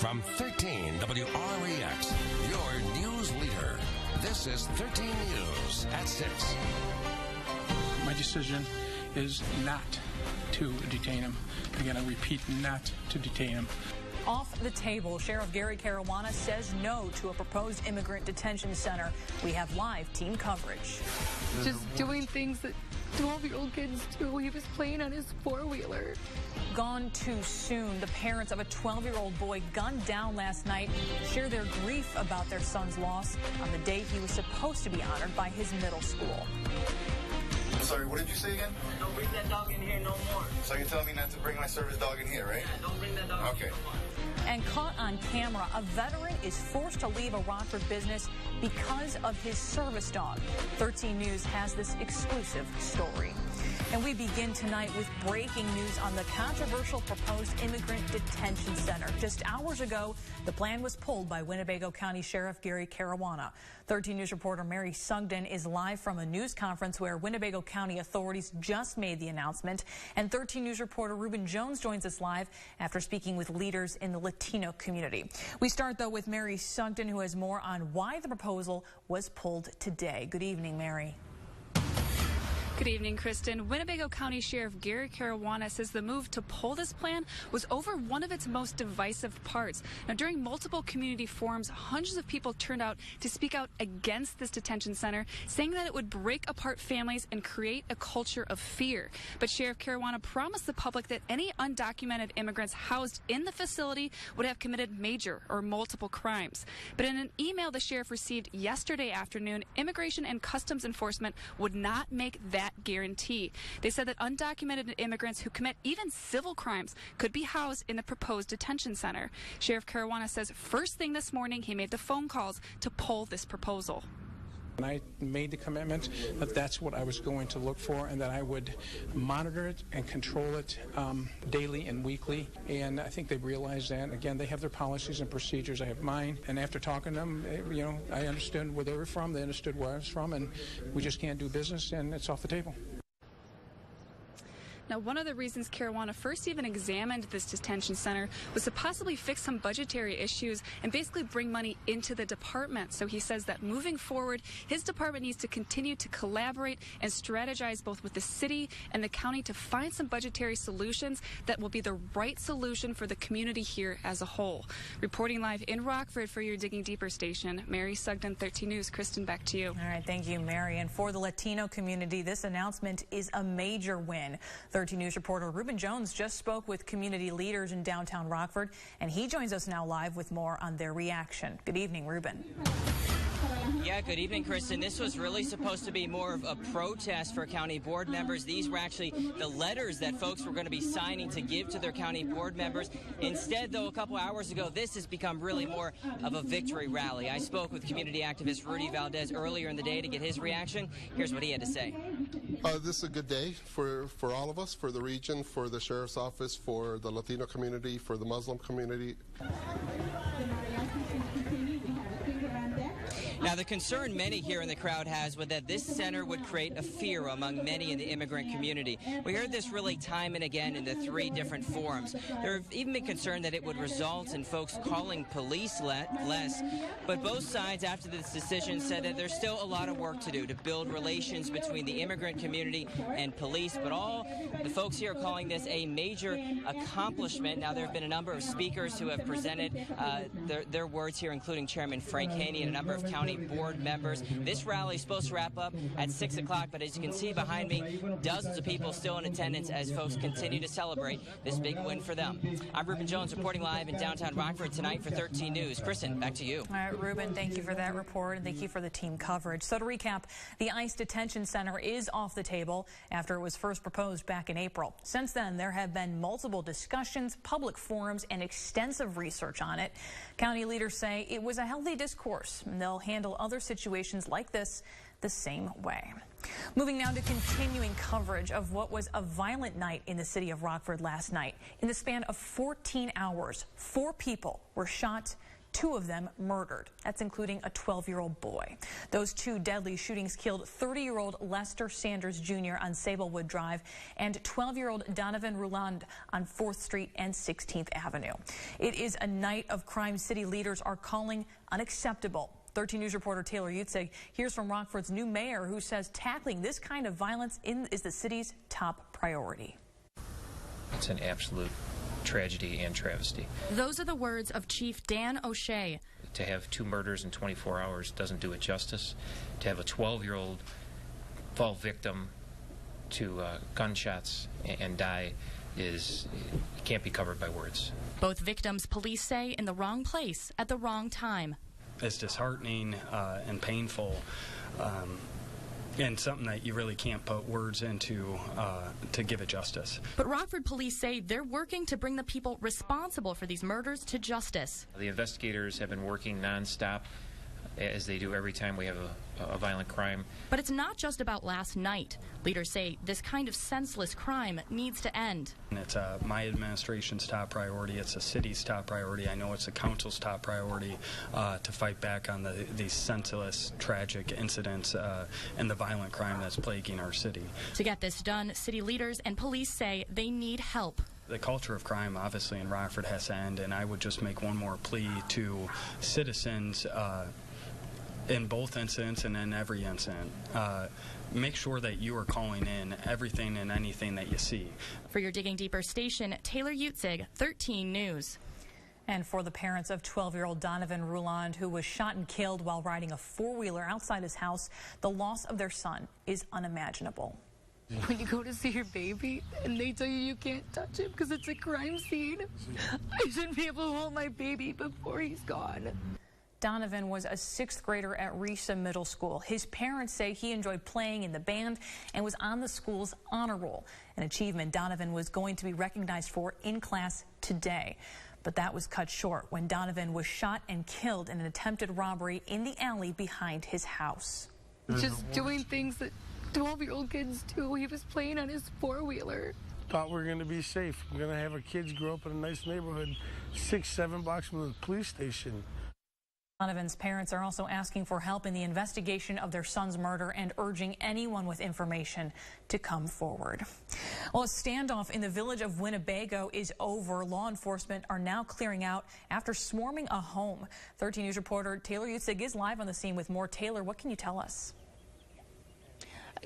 From 13 WREX, your news leader. This is 13 News at 6. My decision is not to detain him. Again, I repeat, not to detain him. Off the table, Sheriff Gary Caruana says no to a proposed immigrant detention center. We have live team coverage. Just doing things that 12-year-old kids do. He was playing on his four-wheeler. Gone too soon. The parents of a 12-year-old boy gunned down last night share their grief about their son's loss on the day he was supposed to be honored by his middle school. I'm sorry, what did you say again? Don't bring that dog in here no more. So you're telling me not to bring my service dog in here, right? Yeah, don't bring that dog in here no more. And caught on camera, a veteran is forced to leave a Rockford business because of his service dog. 13 News has this exclusive story. And we begin tonight with breaking news on the controversial proposed immigrant detention center. Just hours ago, the plan was pulled by Winnebago County Sheriff Gary Caruana. 13 News reporter Mary Sugden is live from a news conference where Winnebago County authorities just made the announcement. And 13 News reporter Ruben Jones joins us live after speaking with leaders in the Latino community. We start, though, with Mary Sugden, who has more on why the proposal was pulled today. Good evening, Mary. Good evening, Kristen. Winnebago County Sheriff Gary Caruana says the move to pull this plan was over one of its most divisive parts. Now, during multiple community forums, hundreds of people turned out to speak out against this detention center, saying that it would break apart families and create a culture of fear. But Sheriff Caruana promised the public that any undocumented immigrants housed in the facility would have committed major or multiple crimes. But in an email the sheriff received yesterday afternoon, Immigration and Customs Enforcement would not make that guarantee. They said that undocumented immigrants who commit even civil crimes could be housed in the proposed detention center. Sheriff Caruana says first thing this morning he made the phone calls to pull this proposal. And I made the commitment that that's what I was going to look for and that I would monitor it and control it daily and weekly. And I think they've realized that. Again, they have their policies and procedures. I have mine. And after talking to them, I understood where they were from. They understood where I was from. And we just can't do business, and it's off the table. Now, one of the reasons Caruana first even examined this detention center was to possibly fix some budgetary issues and basically bring money into the department. So he says that moving forward, his department needs to continue to collaborate and strategize both with the city and the county to find some budgetary solutions that will be the right solution for the community here as a whole. Reporting live in Rockford for your Digging Deeper station, Mary Sugden, 13 News. Kristen, back to you. All right, thank you, Mary. And for the Latino community, this announcement is a major win. 13 News reporter Ruben Jones just spoke with community leaders in downtown Rockford, and he joins us now live with more on their reaction. Good evening, Ruben. Yeah, good evening, Kristen. This was really supposed to be more of a protest for county board members. These were actually the letters that folks were going to be signing to give to their county board members. Instead, though, a couple hours ago, this has become really more of a victory rally. I spoke with community activist Rudy Valdez earlier in the day to get his reaction. Here's what he had to say. This is a good day for all of us, for the region, for the sheriff's office, for the Latino community, for the Muslim community. Now, the concern many here in the crowd has was that this center would create a fear among many in the immigrant community. We heard this really time and again in the three different forums. There have even been concern that it would result in folks calling police less. But both sides after this decision said that there's still a lot of work to do to build relations between the immigrant community and police. But all the folks here are calling this a major accomplishment. Now, there have been a number of speakers who have presented their words here, including Chairman Frank Haney and a number of county board members. This rally is supposed to wrap up at 6 o'clock, but as you can see behind me, dozens of people still in attendance as folks continue to celebrate this big win for them. I'm Ruben Jones reporting live in downtown Rockford tonight for 13 News. Kristen, back to you. All right, Ruben, thank you for that report, and thank you for the team coverage. So to recap, the ICE detention center is off the table after it was first proposed back in April. Since then, there have been multiple discussions, public forums, and extensive research on it. County leaders say it was a healthy discourse, and they'll handle other situations like this the same way. Moving now to continuing coverage of what was a violent night in the city of Rockford last night. In the span of 14 hours, 4 people were shot 2 of them murdered. That's including a 12-year-old boy. Those 2 deadly shootings killed 30-year-old Lester Sanders Jr. on Sablewood Drive and 12-year-old Donovan Ruland on 4th Street and 16th Avenue. It is a night of crime city leaders are calling unacceptable. 13 News reporter Taylor Yutzig hears from Rockford's new mayor, who says tackling this kind of violence is the city's top priority. It's an absolute tragedy and travesty. Those are the words of Chief Dan O'Shea. To have 2 murders in 24 hours doesn't do it justice. To have a 12-year-old fall victim to gunshots and die can't be covered by words. Both victims, police say, in the wrong place at the wrong time. It's disheartening and painful, and something that you really can't put words into to give it justice. But Rockford police say they're working to bring the people responsible for these murders to justice. The investigators have been working nonstop, as they do every time we have a violent crime. But it's not just about last night. Leaders say this kind of senseless crime needs to end. And it's my administration's top priority. It's the city's top priority. I know it's the council's top priority to fight back on these senseless, tragic incidents and the violent crime that's plaguing our city. To get this done, city leaders and police say they need help. The culture of crime, obviously, in Rockford has to end, and I would just make one more plea to citizens in both incidents and in every incident. Make sure that you are calling in everything and anything that you see. For your Digging Deeper station, Taylor Yutzig, 13 News. And for the parents of 12-year-old Donovan Ruland, who was shot and killed while riding a 4-wheeler outside his house, the loss of their son is unimaginable. When you go to see your baby and they tell you you can't touch him because it's a crime scene, I shouldn't be able to hold my baby before he's gone. Donovan was a 6th grader at WREX Middle School. His parents say he enjoyed playing in the band and was on the school's honor roll, an achievement Donovan was going to be recognized for in class today. But that was cut short when Donovan was shot and killed in an attempted robbery in the alley behind his house. Just doing things that 12-year-old kids do. He was playing on his 4-wheeler. Thought we were going to be safe. We're going to have our kids grow up in a nice neighborhood, 6-7 blocks from the police station. Donovan's parents are also asking for help in the investigation of their son's murder and urging anyone with information to come forward. Well, a standoff in the village of Winnebago is over. Law enforcement are now clearing out after swarming a home. 13 News reporter Taylor Yutzig is live on the scene with more. Taylor, what can you tell us?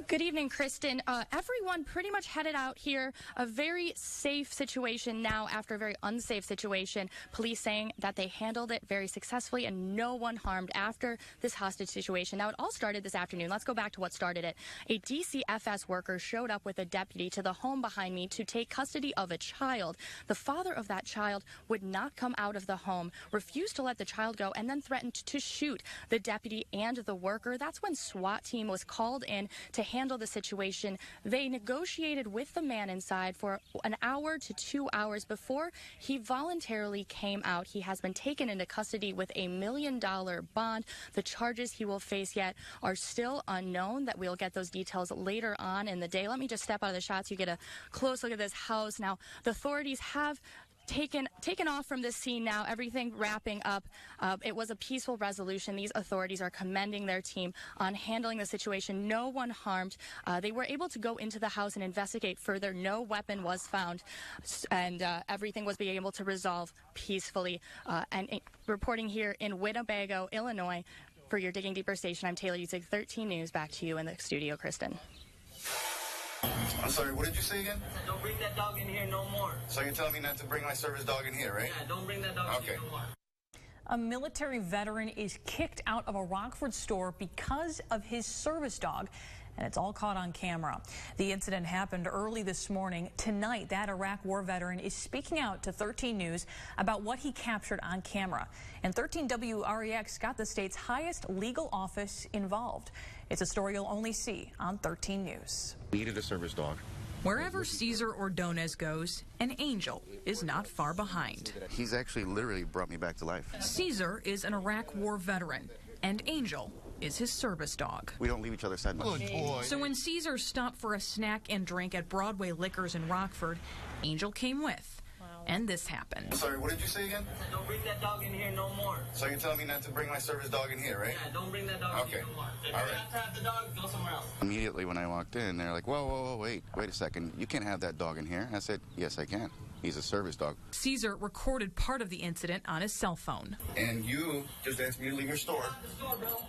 Good evening, Kristen. Everyone pretty much headed out here. A very safe situation now after a very unsafe situation. Police saying that they handled it very successfully and no one harmed after this hostage situation. Now, it all started this afternoon. Let's go back to what started it. A DCFS worker showed up with a deputy to the home behind me to take custody of a child. The father of that child would not come out of the home, refused to let the child go, and then threatened to shoot the deputy and the worker. That's when SWAT team was called in to handle the situation. They negotiated with the man inside for an hour to 2 hours before he voluntarily came out. He has been taken into custody with a $1 million bond. The charges he will face yet are still unknown. That we'll get those details later on in the day. Let me just step out of the shots. You get a close look at this house. Now, the authorities have taken off from this scene now, everything wrapping up. It was a peaceful resolution. These authorities are commending their team on handling the situation. No one harmed. They were able to go into the house and investigate further. No weapon was found, and everything was being able to resolve peacefully. Reporting here in Winnebago, Illinois, for your Digging Deeper station, I'm Taylor Yutzig, 13 News. Back to you in the studio, Kristen. I'm sorry, what did you say again? Don't bring that dog in here no more. So you're telling me not to bring my service dog in here, right? Yeah, don't bring that dog in here no more. A military veteran is kicked out of a Rockford store because of his service dog, and it's all caught on camera. The incident happened early this morning. Tonight, that Iraq war veteran is speaking out to 13 News about what he captured on camera. And 13 WREX got the state's highest legal office involved. It's a story you'll only see on 13 News. Needed a service dog. Wherever Cesar Ordonez goes, an angel is not far behind. He's actually literally brought me back to life. Cesar is an Iraq war veteran, and Angel is his service dog. We don't leave each other's side much. Good boy. So when Cesar stopped for a snack and drink at Broadway Liquors in Rockford, Angel came with. and this happened. Sorry, what did you say again? Don't bring that dog in here no more. So you're telling me not to bring my service dog in here, right? Yeah, don't bring that dog in here no more. If you have to have the dog, go somewhere else. Immediately when I walked in, they're like, whoa, wait a second. You can't have that dog in here. I said, yes, I can. He's a service dog. Caesar recorded part of the incident on his cell phone. And you just asked me to leave your store.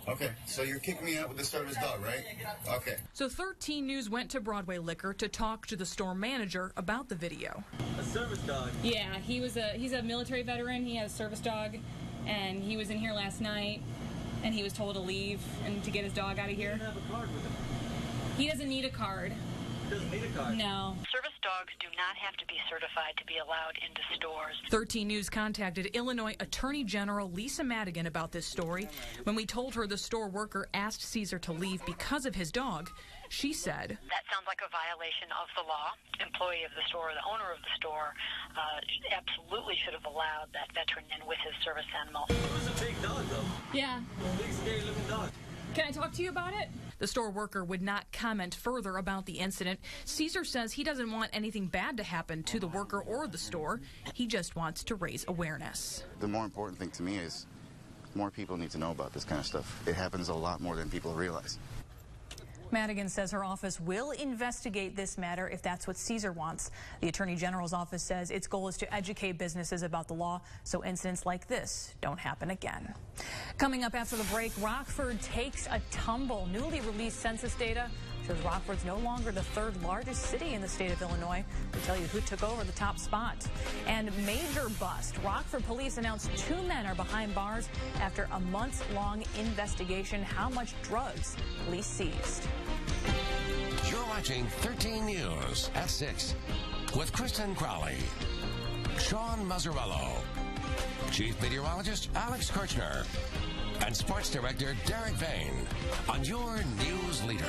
Okay, so you're kicking me out with the service dog, right? Okay. So 13 News went to Broadway Liquor to talk to the store manager about the video. A service dog? Yeah, he's a military veteran. He has a service dog, and he was in here last night, and he was told to leave and to get his dog out of here. He doesn't have a card with him. He doesn't need a card. He doesn't need a card. No. Service dogs do not have to be certified to be allowed into stores. 13 News contacted Illinois Attorney General Lisa Madigan about this story. When we told her the store worker asked Caesar to leave because of his dog, she said, That sounds like a violation of the law. Employee of the store, the owner of the store, absolutely should have allowed that veteran in with his service animal. It was a big dog, though. Yeah. Big, scary looking dog. Can I talk to you about it? The store worker would not comment further about the incident. Caesar says he doesn't want anything bad to happen to the worker or the store. He just wants to raise awareness. The more important thing to me is more people need to know about this kind of stuff. It happens a lot more than people realize. Madigan says her office will investigate this matter if that's what Caesar wants. The Attorney General's office says its goal is to educate businesses about the law so incidents like this don't happen again. Coming up after the break, Rockford takes a tumble. Newly released census data shows Rockford's no longer the third largest city in the state of Illinois. We'll tell you who took over the top spot. And major bust. Rockford police announced 2 men are behind bars after a months-long investigation. How much drugs police seized. You're watching 13 News at 6 with Kristen Crowley, Sean Mazzarello, Chief Meteorologist Alex Kirchner, and Sports Director Derek Vane on your news leader.